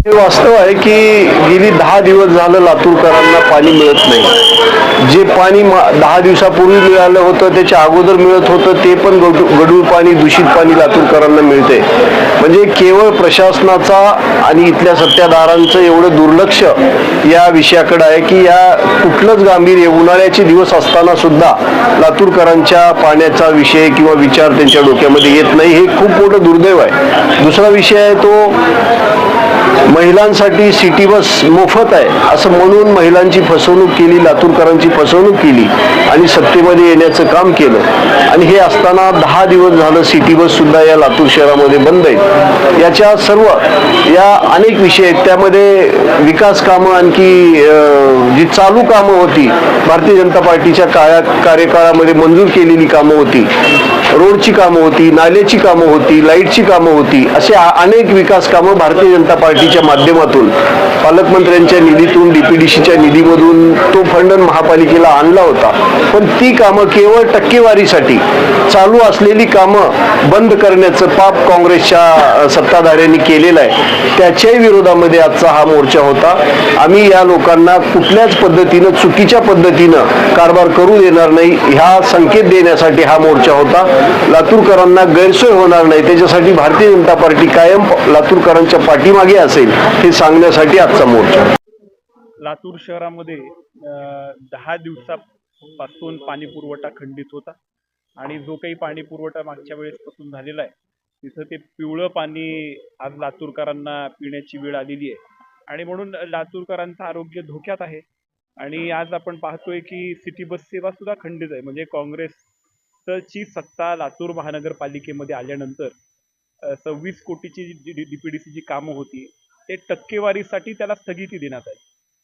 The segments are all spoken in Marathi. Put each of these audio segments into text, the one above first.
हे वास्तव आहे की गेली 10 दिवस झालं लातूरकरांना पाणी मिळत नाही. जे पाणी 10 दिवसापूर्वी मिळालं होतं, त्याच्या अगोदर मिळत होतं, ते पण गढूळ पाणी, दूषित पाणी लातूरकरांना मिळते. म्हणजे केवळ प्रशासनाचा आणि इथल्या सत्ताधाऱ्यांचं एवढं दुर्लक्ष या विषयाकडे आहे की या कुठलंच गांभीर्य उन्हाळ्याचे दिवस असताना सुद्धा लातूरकरांच्या पाण्याचा विषय किंवा विचार त्यांच्या डोक्यामध्ये येत नाही. हे खूप मोठं दुर्दैव आहे. दुसरा विषय आहे तो महिलांसाठी सिटी बस मोफत आहे असं म्हणून महिलांची फसवणूक केली, लातूरकरांची फसवणूक केली आणि सत्तेमध्ये येण्याचं काम केलं. आणि हे असताना 10 दिवस झालं सिटी बस सुद्धा या लातूर शहरामध्ये बंद आहेत. याच्या सर्व या अनेक विषय आहेत. त्यामध्ये विकास कामं, आणखी जी चालू कामं होती, भारतीय जनता पार्टीच्या कार्यकाळामध्ये मंजूर केलेली कामं होती, रोडची कामं होती, नाल्याची कामं होती, लाईटची कामं होती, असे अनेक विकास कामं भारतीय जनता पार्टीच्या माध्यमातून पालकमंत्र्यांच्या निधीतून, डीपीडीसीच्या निधीमधून तो फंड महापालिकेला आणला होता. पण ती कामं केवळ टक्केवारीसाठी चालू असलेली कामं बंद करण्याचं पाप काँग्रेसच्या सत्ताधाऱ्यांनी केलेलं आहे. त्याच्याही विरोधामध्ये आजचा हा मोर्चा होता. आम्ही या लोकांना कुठल्याच पद्धतीनं, चुकीच्या पद्धतीनं कारभार करू देणार नाही, ह्या संकेत देण्यासाठी हा मोर्चा होता. लातूरकरांना गैरसोय होणार नाही, त्याच्यासाठी भारतीय जनता पार्टी कायम लातूरकरांच्या पाठीमागे असेल हे सांगण्यासाठी आजचा मोर्चा. लातूर शहरामध्ये 10 दिवसापासून पाणी पुरवठा खंडित होता आणि जो काही पाणी पुरवठा मागच्या वेळेसपासून झालेला आहे तिथं ते पिवळं पाणी आज लातूरकरांना पिण्याची वेळ आलेली आहे आणि म्हणून लातूरकरांचं आरोग्य धोक्यात आहे. आणि आज आपण पाहतोय की सिटी बस सेवा सुद्धा खंडित आहे. म्हणजे काँग्रेसची सत्ता लातूर महानगरपालिकेमध्ये आल्यानंतर 26 कोटीची डीपीडीसीची कामं होती ते टक्केवारीसाठी त्याला स्थगिती देण्यात आली.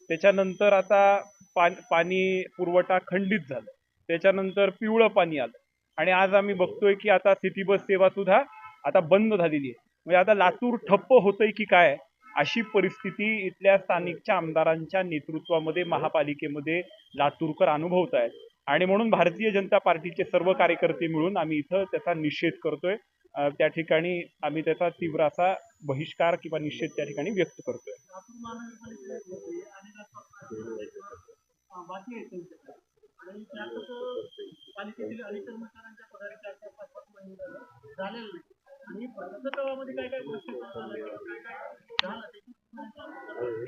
त्याच्यानंतर आता पाणी पुरवठा खंडित झाला, त्याच्यानंतर पिवळं पाणी आलं आणि आज आम्ही बघतोय की आता सिटी बस सेवा सुद्धा आता बंद झालेली आहे. म्हणजे आता लातूर ठप्प होतंय की काय, अशी परिस्थिती इथल्या स्थानिकच्या आमदारांच्या नेतृत्वामध्ये महापालिकेमध्ये लातूरकर अनुभवत आहेत. आणि म्हणून भारतीय जनता पार्टीचे सर्व कार्यकर्ते मिळून आम्ही इथं त्याचा निषेध करतोय. त्या ठिकाणी आम्ही त्याचा तीव्र असा बहिष्कार किंवा निषेध त्या ठिकाणी व्यक्त करतोय.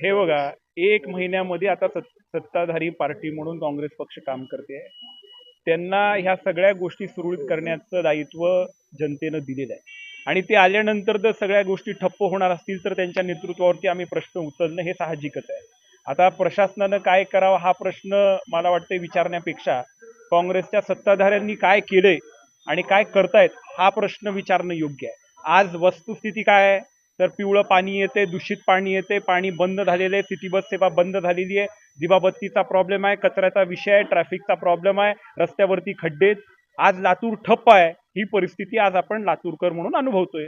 हे बघा, 1 महिन्यामध्ये आता सत्ताधारी पार्टी म्हणून काँग्रेस पक्ष काम करते. त्यांना ह्या सगळ्या गोष्टी सुरळीत करण्याचं दायित्व जनतेनं दिलेलं आहे आणि ते आल्यानंतर जर सगळ्या गोष्टी ठप्प होणार असतील तर त्यांच्या नेतृत्वावरती आम्ही प्रश्न उचलणं हे साहजिकच आहे. आता प्रशासनानं काय करावं हा प्रश्न मला वाटतं विचारण्यापेक्षा काँग्रेसच्या सत्ताधाऱ्यांनी काय केलंय आणि काय करतायत हा प्रश्न विचारणं योग्य आहे. आज वस्तुस्थिती काय आहे तर पिवळं पाणी येते, दूषित पाणी येते, पाणी बंद झालेलं आहे, सिटी बस सेवा बंद झालेली आहे, दिवाबत्तीचा प्रॉब्लेम आहे, कचऱ्याचा विषय आहे, ट्रॅफिकचा प्रॉब्लेम आहे, रस्त्यावरती खड्डे. आज लातूर ठप्प आहे. ही परिस्थिती आज आपण लातूरकर म्हणून अनुभवतोय.